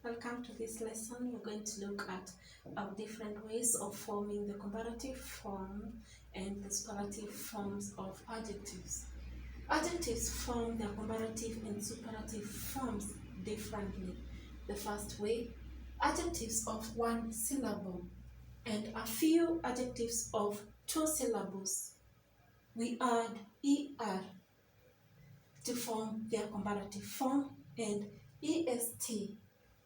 Welcome to this lesson. We're going to look at different ways of forming the comparative form and the superlative forms of adjectives. Adjectives form their comparative and superlative forms differently. The first way, adjectives of one syllable and a few adjectives of two syllables. We add er to form their comparative form and est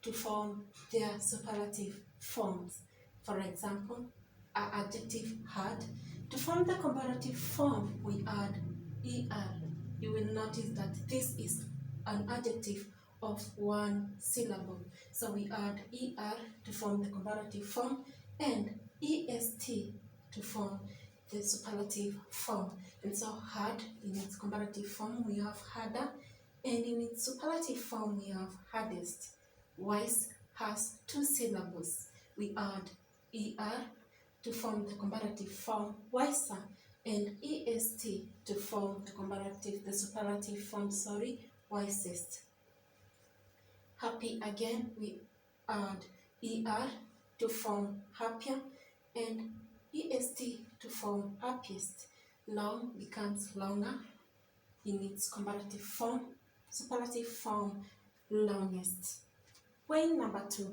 to form their superlative forms. For example, our adjective had. To form the comparative form, we add er. You will notice that this is an adjective of one syllable. So we add er to form the comparative form and est to form the superlative form. And so had, in its comparative form, we have hadder, and in its superlative form, we have hardest. Wise has two syllables. We add er to form the comparative form wiser, and est to form the superlative form, wisest. Happy, again, we add er to form happier, and est to form happiest. Long becomes longer in its comparative form, superlative form, longest. Way number 2.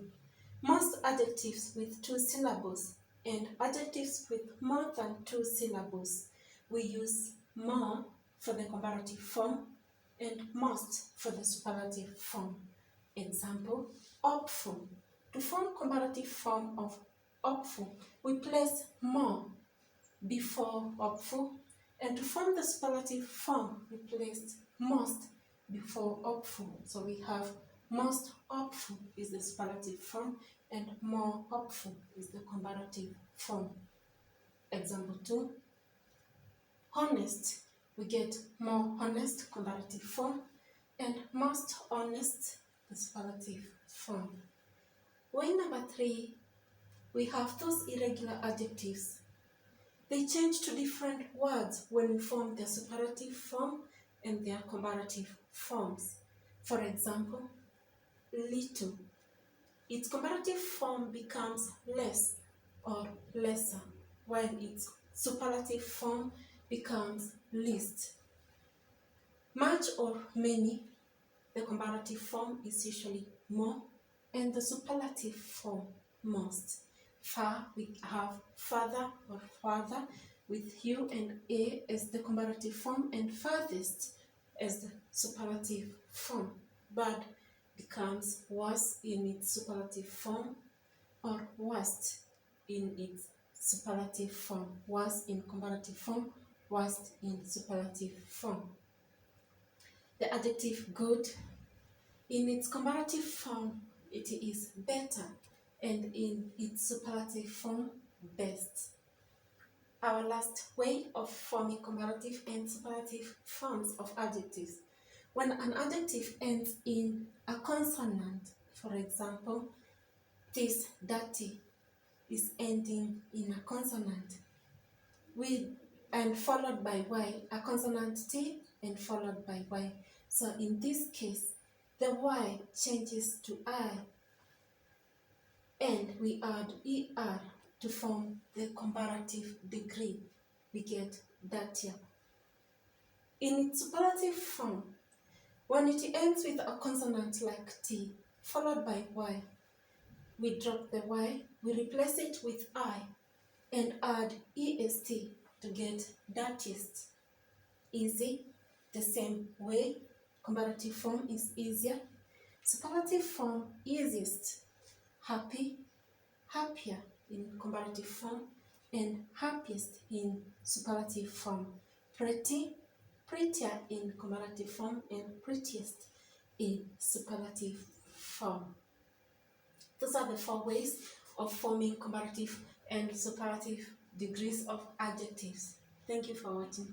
Most adjectives with two syllables and adjectives with more than two syllables. We use more for the comparative form and most for the superlative form. Example, hopeful. To form comparative form of hopeful, we place more before hopeful, and to form the superlative form, we place most before hopeful. So we have most hopeful is the superlative form and more hopeful is the comparative form. Example 2, honest. We get more honest, comparative form, and most honest, the superlative form. Way number 3, we have those irregular adjectives. They change to different words when we form their superlative form and their comparative forms. For example, little. Its comparative form becomes less or lesser, while its superlative form becomes least. Much or many, the comparative form is usually more, and the superlative form most. Far, we have farther or farther, with u and a as the comparative form and farthest as the superlative form. Bad becomes worse in its superlative form, or worst in its superlative form. Worse in comparative form, worst in superlative form. The adjective good, in its comparative form, it is better, and in its superlative form, best. Our last way of forming comparative and superlative forms of adjectives. When an adjective ends in a consonant, for example, this dirty is ending in a consonant, and followed by y, a consonant t and followed by y. So in this case, the y changes to I, and we add er to form the comparative degree. We get dirtier. In its superlative form, when it ends with a consonant like t, followed by y, we drop the y, we replace it with I, and add est to get dirtiest. Easy, the same way. Comparative form is easier. Superlative form, easiest. Happy, happier in comparative form, and happiest in superlative form. Pretty, prettier in comparative form, and prettiest in superlative form. Those are the 4 ways of forming comparative and superlative degrees of adjectives. Thank you for watching.